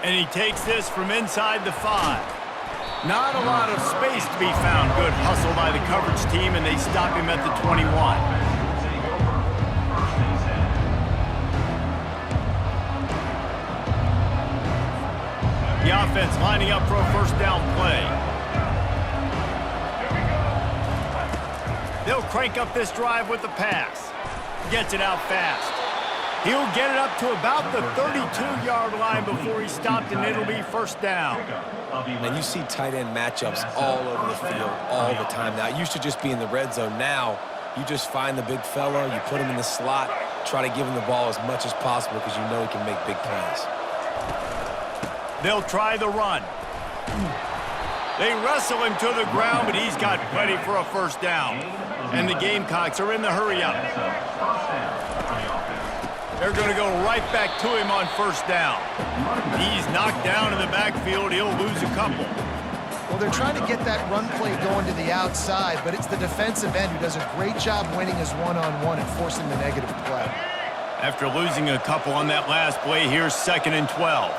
And he takes this from inside the 5. Not a lot of space to be found. Good hustle by the coverage team, and they stop him at the 21. The offense lining up for a first down play. They'll crank up this drive with the pass. Gets it out fast. He'll get it up to about the 32-yard line before he's stopped, and it'll be first down. And you see tight end matchups all over the field all the time now. It used to just be in the red zone. Now you just find the big fella, you put him in the slot, try to give him the ball as much as possible because you know he can make big plays. They'll try the run. They wrestle him to the ground, but he's got plenty for a first down. And the Gamecocks are in the hurry-up. They're going to go right back to him on first down. He's knocked down in the backfield. He'll lose a couple. Well, they're trying to get that run play going to the outside, but it's the defensive end who does a great job winning his one-on-one and forcing the negative play. After losing a couple on that last play, here's 2nd and 12.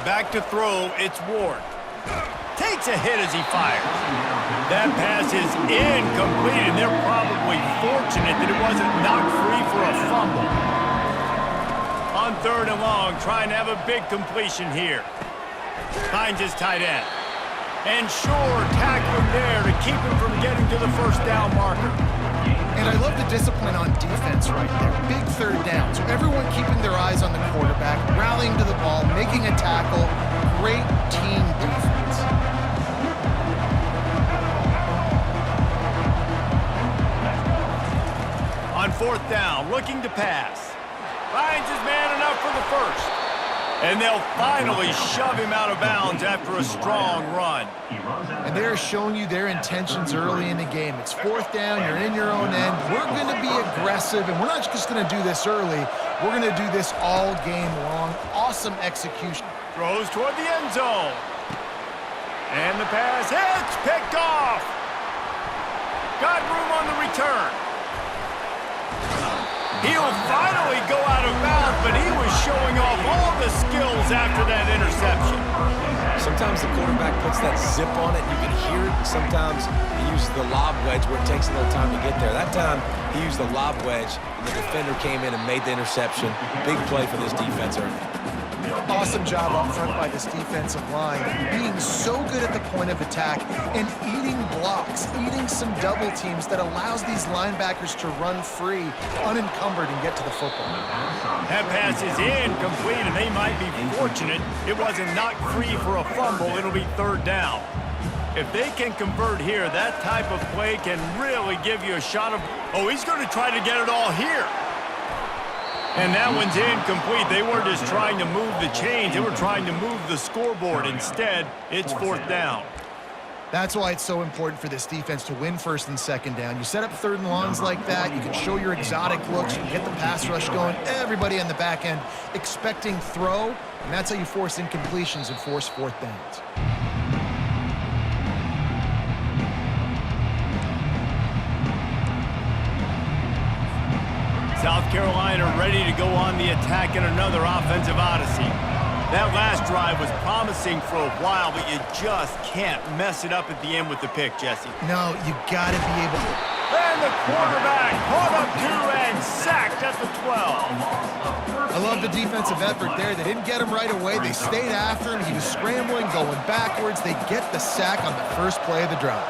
Back to throw, it's Ward. Takes a hit as he fires. That pass is incomplete, and they're probably fortunate that it wasn't knocked free for a fumble. On 3rd and long, trying to have a big completion here. Finds his tight end. And Shore tackling there to keep him from getting to the first down marker. And I love the discipline on defense right there. Big 3rd down. So everyone keeping their eyes on the quarterback, rallying to the ball, making a tackle. Great team defense. On 4th down, looking to pass. Finds his man enough for the first. And they'll finally shove him out of bounds after a strong run. And they're showing you their intentions early in the game. It's 4th down, you're in your own end. We're going to be aggressive, and we're not just going to do this early. We're going to do this all game long. Awesome execution. Throws toward the end zone. And the pass hits, picked off. Got room on the return. He'll finally go out of bounds, but he was showing off all the skills after that interception. Sometimes the quarterback puts that zip on it, you can hear it. Sometimes he uses the lob wedge where it takes a little time to get there. That time, he used the lob wedge, and the defender came in and made the interception. Big play for this defense early. Awesome job up front by this defensive line, being so good at the point of attack and eating blocks, eating some double teams that allows these linebackers to run free, unencumbered, and get to the football. That pass is incomplete, and they might be fortunate it wasn't knocked free for a fumble. It'll be 3rd down. If they can convert here, that type of play can really give you a shot of... Oh, he's going to try to get it all here. And that one's incomplete. They weren't just trying to move the chains. They were trying to move the scoreboard. Instead, it's 4th down. That's why it's so important for this defense to win 1st and 2nd down. You set up 3rd and longs like that. You can show your exotic looks. You can get the pass rush going. Everybody on the back end expecting throw. And that's how you force incompletions and force 4th downs. South Carolina ready to go on the attack in another offensive odyssey. That last drive was promising for a while, but you just can't mess it up at the end with the pick, Jesse. No, you got to be able to. And the quarterback caught up to and sacked at the 12. I love the defensive effort there. They didn't get him right away. They stayed after him. He was scrambling, going backwards. They get the sack on the first play of the drive.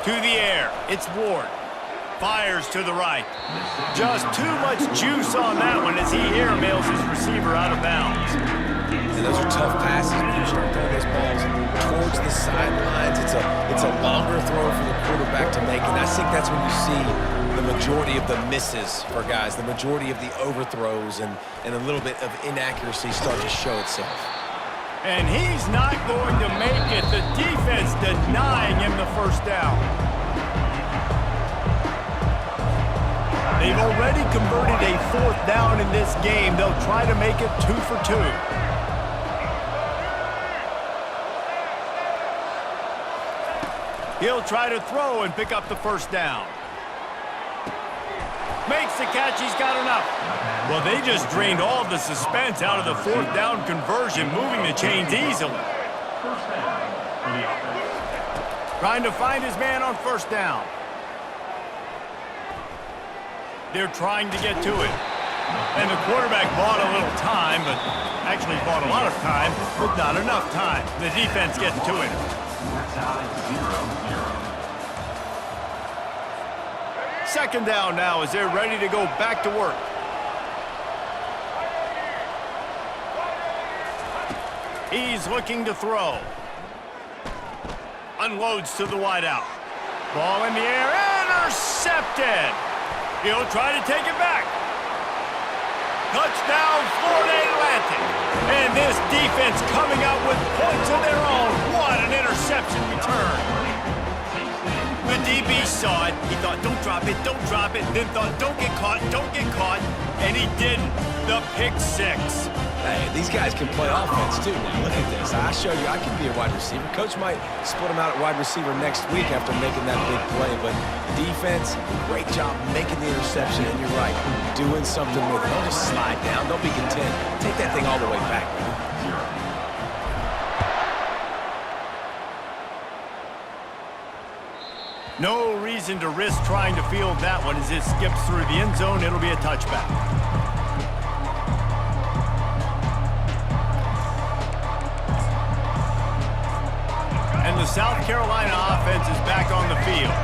To the air, it's Ward. Fires to the right. Just too much juice on that one as he airmails his receiver out of bounds. And those are tough passes when you start throwing those balls towards the sidelines. It's a longer throw for the quarterback to make, and I think that's when you see the majority of the misses for guys, the majority of the overthrows and a little bit of inaccuracy start to show itself. And he's not going to make it. The defense denying him the first down. They've already converted a 4th down in this game. They'll try to make it 2 for 2. He'll try to throw and pick up the first down. Makes the catch. He's got enough. Well, they just drained all the suspense out of the fourth down conversion, moving the chains easily. Trying to find his man on first down. They're trying to get to it. And the quarterback bought a little time, but actually bought a lot of time, but not enough time. The defense gets to it. Second down now as they're ready to go back to work. He's looking to throw. Unloads to the wideout. Ball in the air, intercepted. He'll try to take it back. Touchdown, Florida Atlantic. And this defense coming out with points of their own. What an interception return. The DB saw it. He thought, don't drop it, don't drop it. Then thought, don't get caught, don't get caught. And he didn't. The pick six. Hey, these guys can play offense too now. Look at this. I show you I can be a wide receiver. Coach might split him out at wide receiver next week after making that big play. But defense, great job making the interception. And you're right, doing something with it. Don't just slide down. Don't be content. Take that thing all the way back, man. No reason to risk trying to field that one as it skips through the end zone. It'll be a touchback. And the South Carolina offense is back on the field.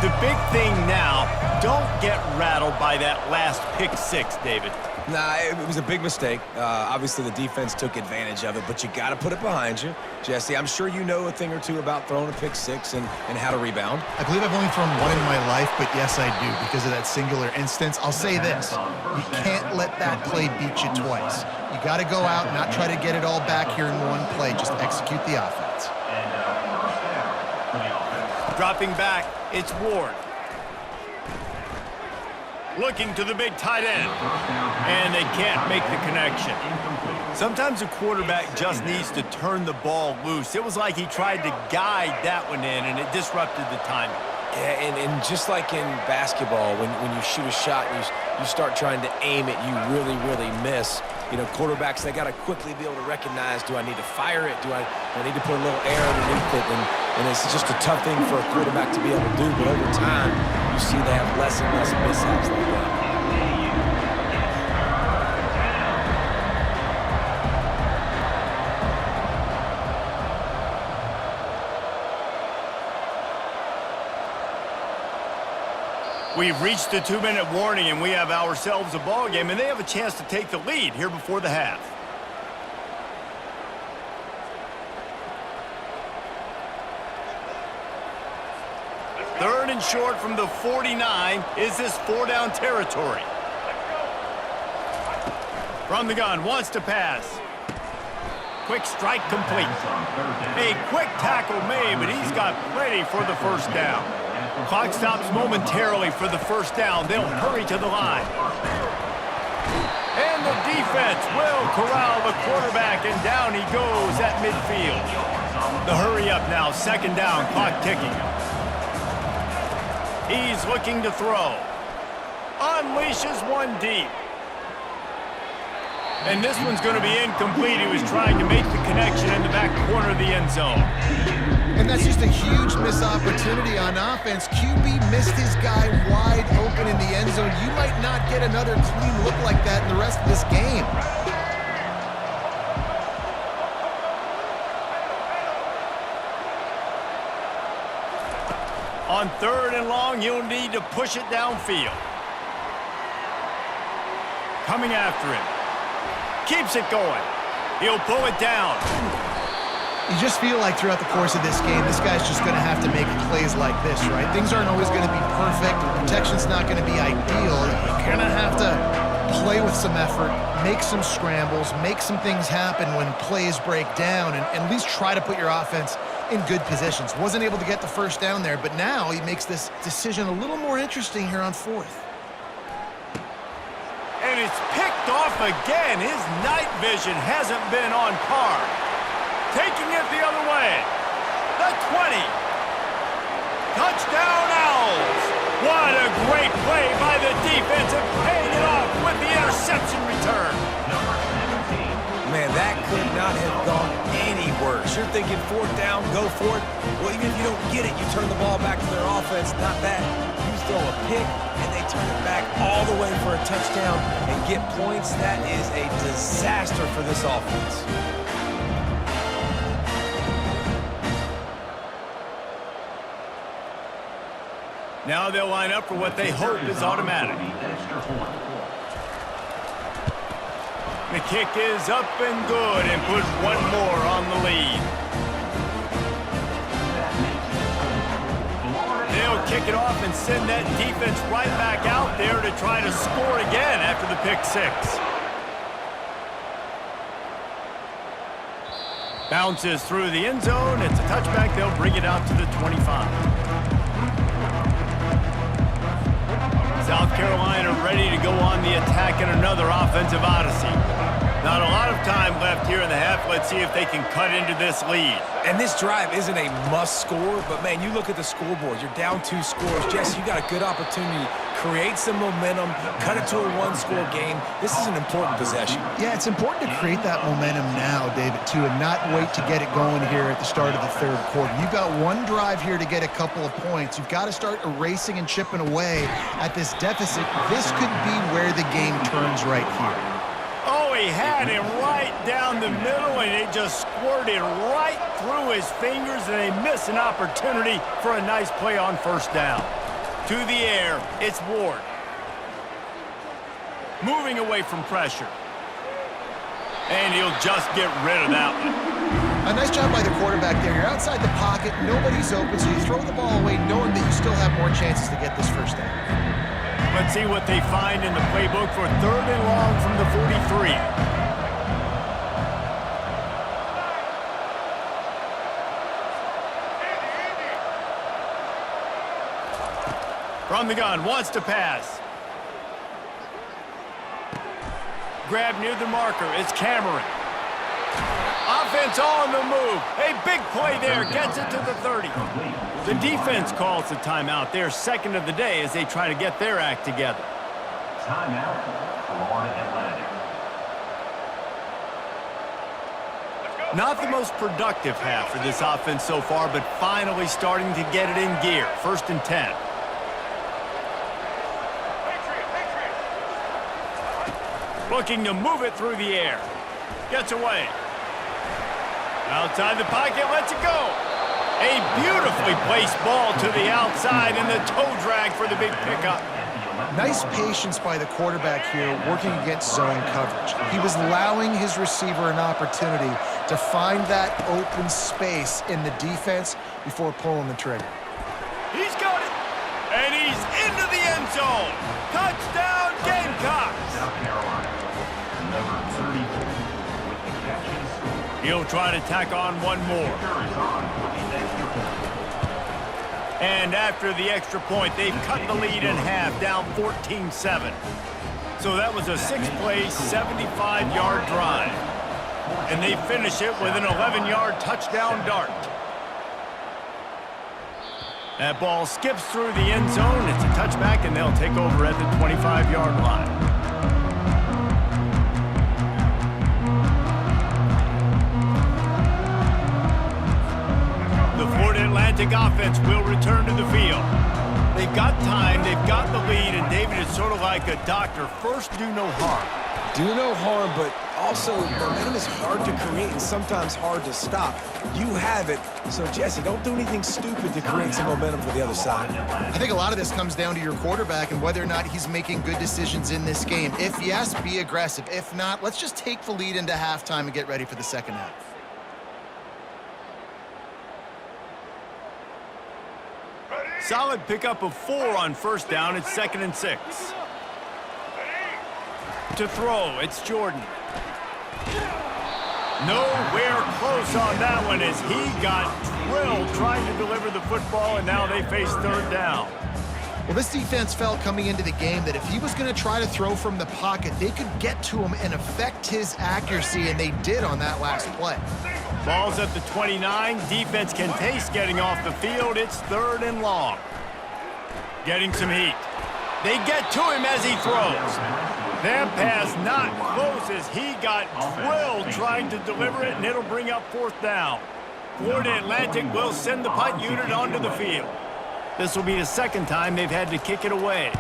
The big thing now, don't get rattled by that last pick six, David. Nah, it was a big mistake. Obviously, the defense took advantage of it, but you got to put it behind you. Jesse, I'm sure you know a thing or two about throwing a pick six and how to rebound. I believe I've only thrown one in my life, but yes, I do, because of that singular instance. I'll say this. You can't let that play beat you twice. You got to go out and not try to get it all back here in one play. Just execute the offense. Dropping back, it's Ward. Looking to the big tight end. And they can't make the connection. Sometimes a quarterback just needs to turn the ball loose. It was like he tried to guide that one in, and it disrupted the timing. Yeah, and just like in basketball, when you shoot a shot and you start trying to aim it, you really, really miss. You know, quarterbacks, they got to quickly be able to recognize, do I need to fire it? Do I need to put a little air underneath it? And it's just a tough thing for a quarterback to be able to do. But over time, you see they have less and less mishaps like that. We've reached the 2-minute warning, and we have ourselves a ball game, and they have a chance to take the lead here before the half. Third and short from the 49. Is this 4-down territory? From the gun, wants to pass. Quick strike complete. A quick tackle made, but he's got plenty for the first down. Clock stops momentarily for the first down. They'll hurry to the line. And the defense will corral the quarterback, and down he goes at midfield. The hurry up now, second down, clock ticking. He's looking to throw. Unleashes one deep. And this one's going to be incomplete. He was trying to make the connection in the back corner of the end zone. And that's just a huge missed opportunity on offense. QB missed his guy wide open in the end zone. You might not get another clean look like that in the rest of this game. On third and long, you'll need to push it downfield. Coming after him. Keeps it going. He'll pull it down. You just feel like throughout the course of this game, this guy's just going to have to make plays like this, right? Things aren't always going to be perfect. Protection's not going to be ideal. You're going to have to play with some effort, make some scrambles, make some things happen when plays break down, and at least try to put your offense in good positions. Wasn't able to get the first down there, but now he makes this decision a little more interesting here on fourth. And it's picked off again. His night vision hasn't been on par. Taking it the other way. The 20. Touchdown Owls. What a great play by the defense. thinking fourth down, go for it. Well, even if you don't get it, you turn the ball back to their offense. Not that. You throw a pick, and they turn it back all the way for a touchdown and get points. That is a disaster for this offense. Now they'll line up for what they hope is automatic. The kick is up and good and put one more on the lead. They'll kick it off and send that defense right back out there to try to score again after the pick six. Bounces through the end zone. It's a touchback. They'll bring it out to the 25. South Carolina ready to go on the attack in another offensive odyssey. Not a lot of time left here in the half. Let's see if they can cut into this lead. And this drive isn't a must score, but man, you look at the scoreboard. You're down 2 scores. Jesse, you got a good opportunity. Create some momentum, cut it to a one-score game. This is an important possession. Yeah, it's important to create that momentum now, David, too, and not wait to get it going here at the start of the third quarter. You've got one drive here to get a couple of points. You've got to start erasing and chipping away at this deficit. This could be where the game turns right here. Oh, he had him right down the middle, and it just squirted right through his fingers, and they miss an opportunity for a nice play on first down. To the air, it's Ward. Moving away from pressure. And he'll just get rid of that one. A nice job by the quarterback there. You're outside the pocket, nobody's open, so you throw the ball away knowing that you still have more chances to get this first down. Let's see what they find in the playbook for third and long from the 43. From the gun, wants to pass. Grab near the marker, it's Cameron. Offense on the move. A big play there, gets it to the 30. The defense calls the timeout. Their second of the day as they try to get their act together. Timeout, Florida Atlantic. Not the most productive half for this offense so far, but finally starting to get it in gear. First and 10. Looking to move it through the air. Gets away. Outside the pocket, lets it go. A beautifully placed ball to the outside and the toe drag for the big pickup. Nice patience by the quarterback here working against zone coverage. He was allowing his receiver an opportunity to find that open space in the defense before pulling the trigger. He's got it. And he's into the end zone. Touchdown, Gamecocks. South Carolina, number 34 with the catch and score. He'll try to tack on one more. Kicker is on for the extra point. And after the extra point, they've cut the lead in half, down 14-7. So that was a 6-play, 75-yard drive. And they finish it with an 11-yard touchdown dart. That ball skips through the end zone. It's a touchback, and they'll take over at the 25-yard line. The Florida Atlantic offense will return to the field. They've got time, they've got the lead, and David is sort of like a doctor. First, do no harm. Do no harm, but also momentum is hard to create and sometimes hard to stop. You have it, so Jesse, don't do anything stupid to create some momentum for the other side. I think a lot of this comes down to your quarterback and whether or not he's making good decisions in this game. If yes, be aggressive. If not, let's just take the lead into halftime and get ready for the second half. Solid pickup of 4 on first down. It's 2nd and 6. To throw, it's Jordan. Nowhere close on that one as he got drilled trying to deliver the football, and now they face third down. Well, this defense felt coming into the game that if he was going to try to throw from the pocket, they could get to him and affect his accuracy, and they did on that last play. Ball's at the 29. Defense can taste getting off the field. It's 3rd and long. Getting some heat. They get to him as he throws. That pass not close as he got drilled trying to deliver it, and it'll bring up 4th down. Florida Atlantic will send the punt unit onto the field. This will be the second time they've had to kick it away.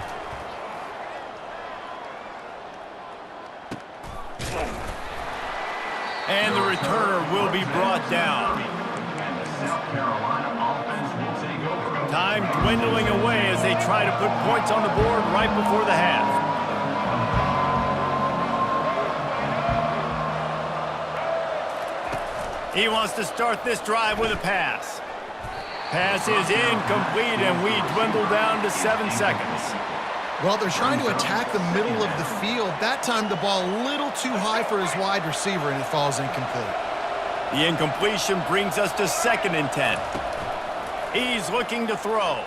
And the returner will be brought down. And the South Carolina offense will take over. Time dwindling away as they try to put points on the board right before the half. He wants to start this drive with a pass. Pass is incomplete, and we dwindle down to 7 seconds. Well, they're trying to attack the middle of the field. That time the ball a little too high for his wide receiver, and it falls incomplete. The incompletion brings us to 2nd and 10. He's looking to throw.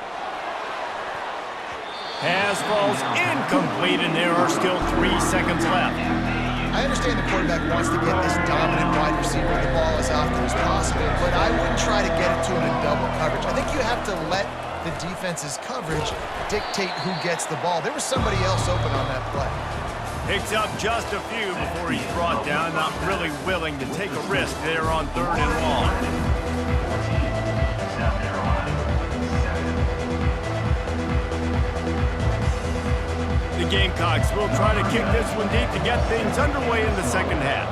Pass falls incomplete, and there are still 3 seconds left. I understand the quarterback wants to get this dominant wide receiver the ball as often as possible, but I wouldn't try to get it to him in double coverage. I think you have to let the defense's coverage dictate who gets the ball. There was somebody else open on that play. Picks up just a few before he's brought down, not really willing to take a risk there on 3rd and long. South Carolina, 7. The Gamecocks will try to kick this one deep to get things underway in the second half.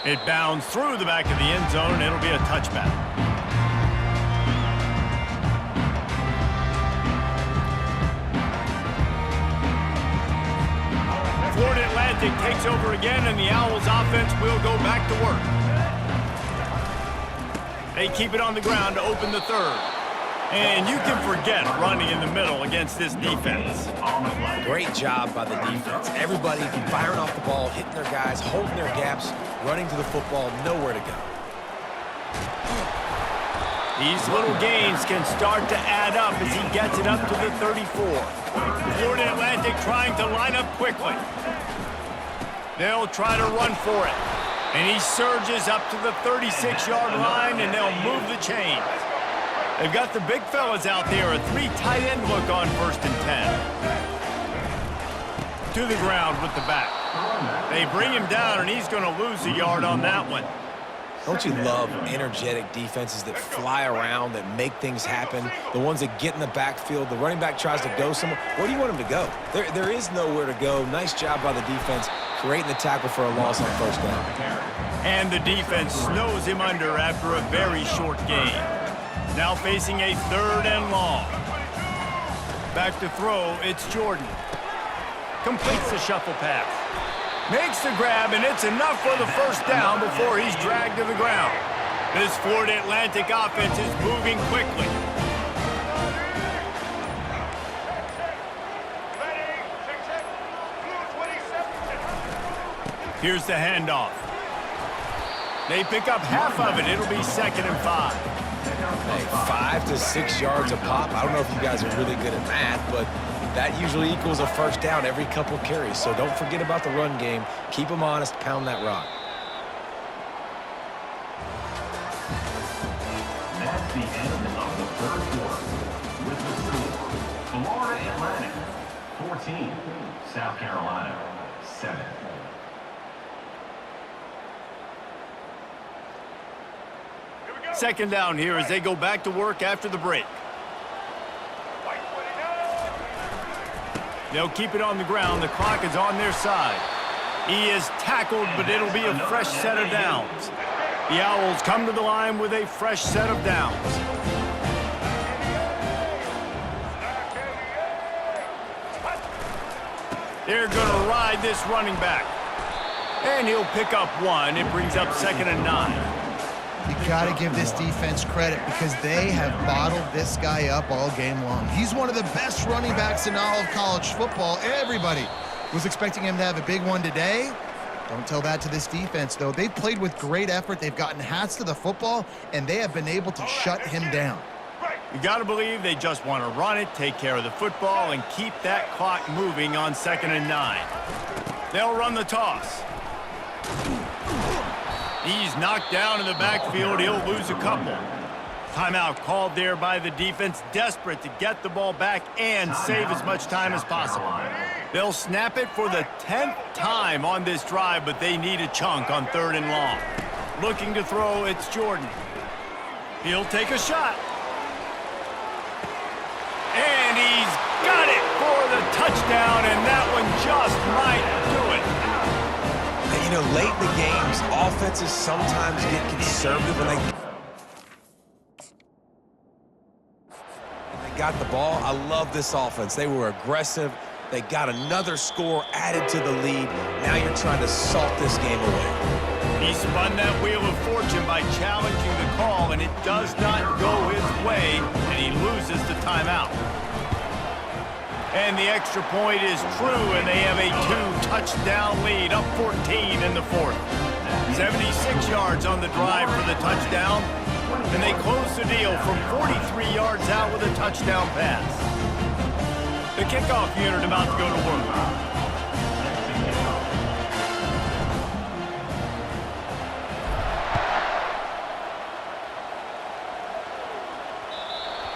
It bounds through the back of the end zone, and it'll be a touchback. Florida Atlantic takes over again, and the Owls offense will go back to work. They keep it on the ground to open the 3rd. And you can forget running in the middle against this defense. Great job by the defense. Everybody firing off the ball, hitting their guys, holding their gaps, running to the football, nowhere to go. These little gains can start to add up as he gets it up to the 34. Florida Atlantic trying to line up quickly. They'll try to run for it. And he surges up to the 36-yard line, and they'll move the chains. They've got the big fellas out there, a 3 tight end look on 1st and 10. To the ground with the back. They bring him down, and he's going to lose a yard on that one. Don't you love energetic defenses that fly around, that make things happen? The ones that get in the backfield, the running back tries to go somewhere. Where do you want him to go? There is nowhere to go. Nice job by the defense, creating the tackle for a loss on 1st down. And the defense snows him under after a very short gain. Now facing a 3rd and long. Back to throw, it's Jordan. Completes the shuffle pass. Makes the grab, and it's enough for the 1st down before he's dragged to the ground. This Florida Atlantic offense is moving quickly. Here's the handoff. They pick up half of it. It'll be 2nd and 5. Hey, 5 to 6 yards a pop. I don't know if you guys are really good at math, but that usually equals a 1st down every couple carries. So don't forget about the run game. Keep them honest. Pound that rock. That's the end of the 3rd quarter. With the score, Florida Atlantic, 14. South Carolina, 7. Second down here as they go back to work after the break. They'll keep it on the ground. The clock is on their side. He is tackled, but it'll be a fresh set of downs. The Owls come to the line with a fresh set of downs. They're going to ride this running back. And he'll pick up 1. It brings up 2nd and 9. You got to give this defense credit because they have bottled this guy up all game long. He's one of the best running backs in all of college football. Everybody was expecting him to have a big one today. Don't tell that to this defense, though. They've played with great effort. They've gotten hats to the football, and they have been able to shut him down. You got to believe they just want to run it, take care of the football, and keep that clock moving on 2nd and 9. They'll run the toss. He's knocked down in the backfield. He'll lose a couple. Timeout called there by the defense, desperate to get the ball back and save as much time as possible. They'll snap it for the 10th time on this drive, but they need a chunk on 3rd and long. Looking to throw, it's Jordan. He'll take a shot. And he's got it for the touchdown, and that one just might do it. Now, you know, late in the games, offenses sometimes get conservative when they got the ball. I love this offense. They were aggressive. They got another score added to the lead. Now you're trying to salt this game away. He spun that wheel of fortune by challenging the call, and it does not go his way, and he loses the timeout. And the extra point is true, and they have a 2-touchdown lead, up 14 in the 4th. 76 yards on the drive for the touchdown, and they close the deal from 43 yards out with a touchdown pass. The kickoff unit about to go to work.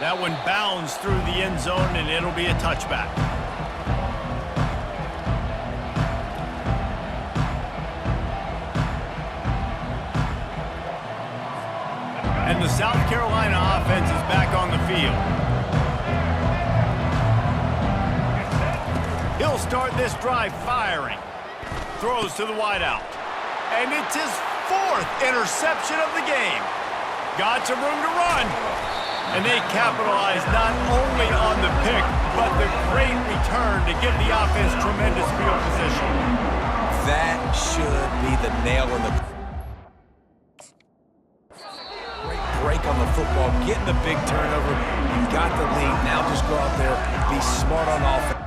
That one bounds through the end zone, and it'll be a touchback. And the South Carolina offense is back on the field. He'll start this drive firing. Throws to the wideout. And it's his 4th interception of the game. Got some room to run. And they capitalize not only on the pick, but the great return to give the offense tremendous field position. That should be the nail in the... Great break on the football, getting the big turnover. You got the lead. Now just go out there, be smart on offense.